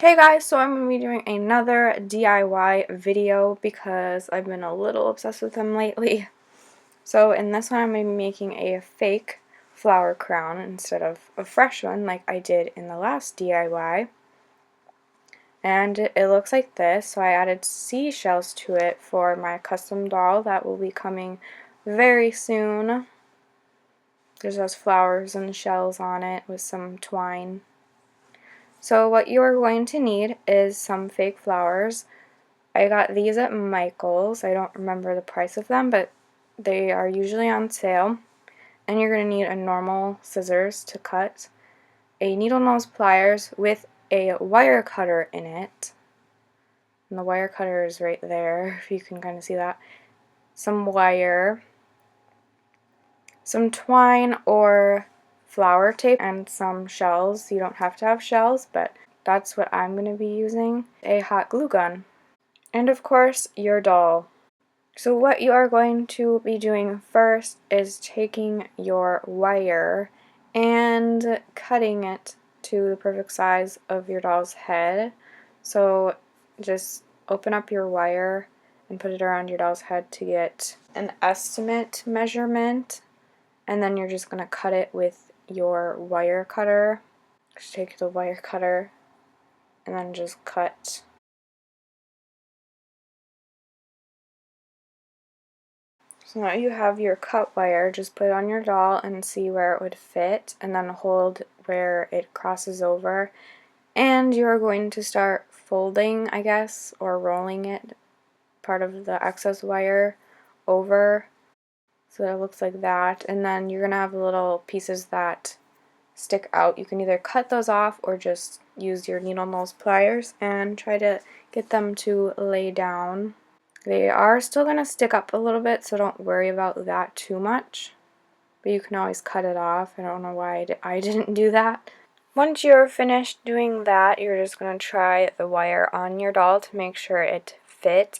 Hey guys, so I'm going to be doing another DIY video because I've been a little obsessed with them lately. So in this one I'm going to be making a fake flower crown instead of a fresh one like I did in the last DIY. And it looks like this, so I added seashells to it for my custom doll that will be coming very soon. There's those flowers and shells on it with some twine. So what you are going to need is some fake flowers. I got these at Michael's. I don't remember the price of them, but they are usually on sale. And you're going to need a normal scissors to cut, a needle nose pliers with a wire cutter in it. And the wire cutter is right there, if you can kind of see that. Some wire, some twine or flower tape, and some shells. You don't have to have shells, but that's what I'm going to be using. A hot glue gun. And of course, your doll. So what you are going to be doing first is taking your wire and cutting it to the perfect size of your doll's head. So just open up your wire and put it around your doll's head to get an estimate measurement, and then you're just going to cut it with your wire cutter. Just take the wire cutter and then just cut. So now you have your cut wire, just put it on your doll and see where it would fit, and then hold where it crosses over. And you're going to start folding, I guess, or rolling it, part of the excess wire over, so that it looks like that. And then you're going to have little pieces that stick out. You can either cut those off or just use your needle nose pliers and try to get them to lay down. They are still going to stick up a little bit, so don't worry about that too much. But you can always cut it off. I don't know why I didn't do that. Once you're finished doing that, you're just going to try the wire on your doll to make sure it fits.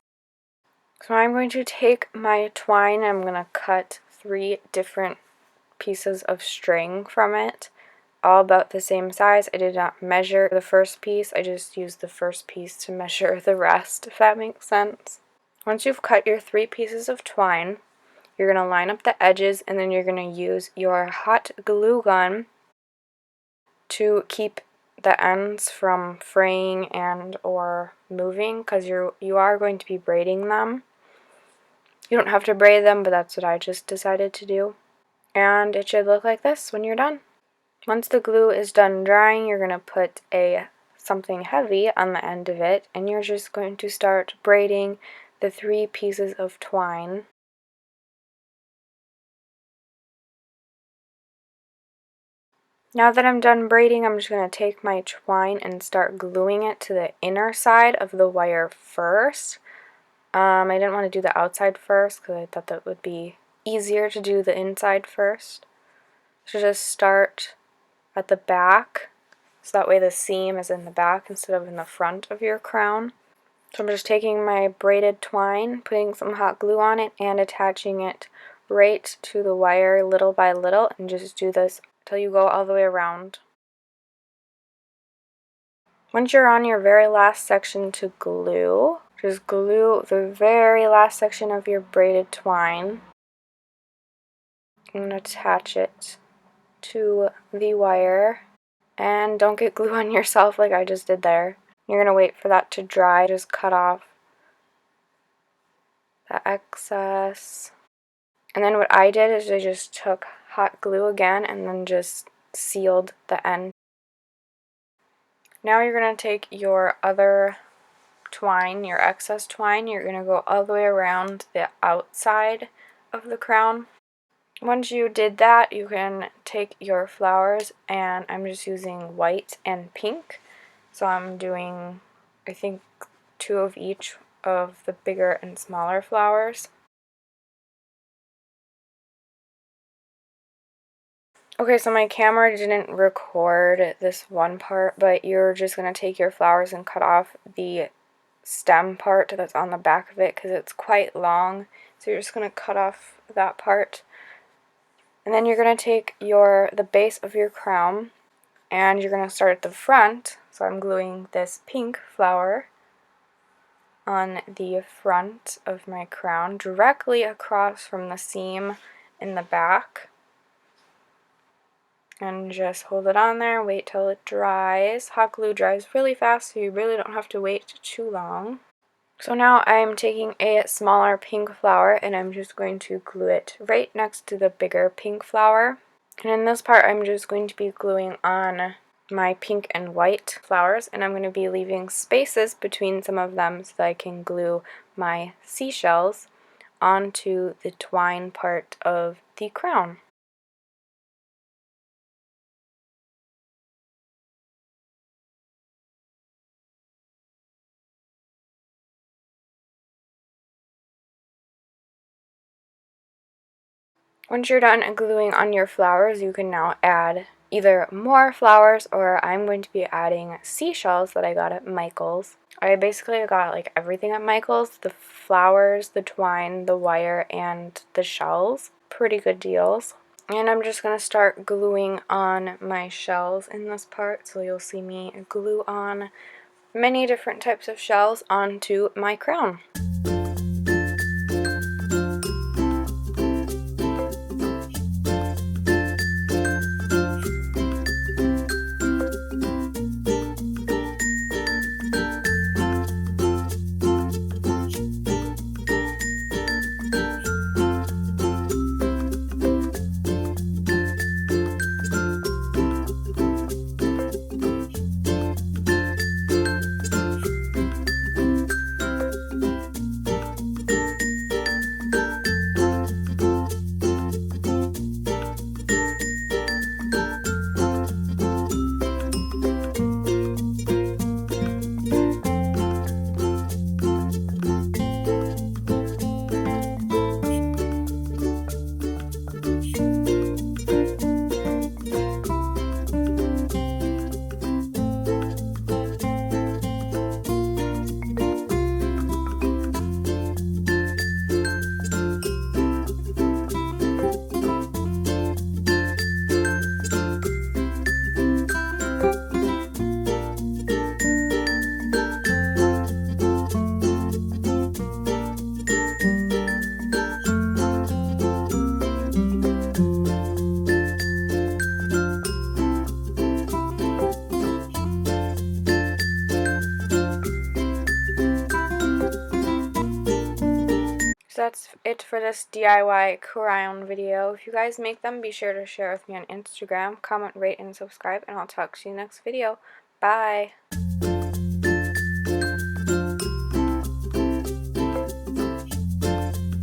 So I'm going to take my twine and I'm going to cut 3 different pieces of string from it, all about the same size. I did not measure the first piece, I just used the first piece to measure the rest, if that makes sense. Once you've cut your 3 pieces of twine, you're going to line up the edges, and then you're going to use your hot glue gun to keep the ends from fraying and or moving, because you are going to be braiding them. You don't have to braid them, but that's what I just decided to do. And it should look like this when you're done. Once the glue is done drying, you're going to put something heavy on the end of it, and you're just going to start braiding the 3 pieces of twine. Now that I'm done braiding, I'm just going to take my twine and start gluing it to the inner side of the wire first. I didn't want to do the outside first because I thought that would be easier to do the inside first. So just start at the back, so that way the seam is in the back instead of in the front of your crown. So I'm just taking my braided twine, putting some hot glue on it, and attaching it right to the wire little by little, and just do this until you go all the way around. Once you're on your very last section to glue, just glue the very last section of your braided twine and attach it to the wire. And don't get glue on yourself like I just did there. You're going to wait for that to dry. Just cut off the excess. And then what I did is I just took hot glue again and then just sealed the end. Now you're going to take your other twine, your excess twine, you're going to go all the way around the outside of the crown. Once you did that, you can take your flowers, and I'm just using white and pink. So I'm doing, I think, 2 of each of the bigger and smaller flowers. Okay, so my camera didn't record this one part, but you're just going to take your flowers and cut off the stem part that's on the back of it because it's quite long. So you're just going to cut off that part. And then you're going to take the base of your crown, and you're going to start at the front So I'm gluing this pink flower on the front of my crown, directly across from the seam in the back. And just hold it on there, wait till it dries. Hot glue dries really fast, so you really don't have to wait too long. So now I'm taking a smaller pink flower and I'm just going to glue it right next to the bigger pink flower. And in this part I'm just going to be gluing on my pink and white flowers, and I'm going to be leaving spaces between some of them so that I can glue my seashells onto the twine part of the crown. Once you're done gluing on your flowers, you can now add either more flowers, or I'm going to be adding seashells that I got at Michael's. I basically got like everything at Michael's: the flowers, the twine, the wire, and the shells. Pretty good deals. And I'm just going to start gluing on my shells in this part, so you'll see me glue on many different types of shells onto my crown. So that's it for this DIY crown video. If you guys make them, be sure to share with me on Instagram, comment, rate, and subscribe, and I'll talk to you next video. Bye!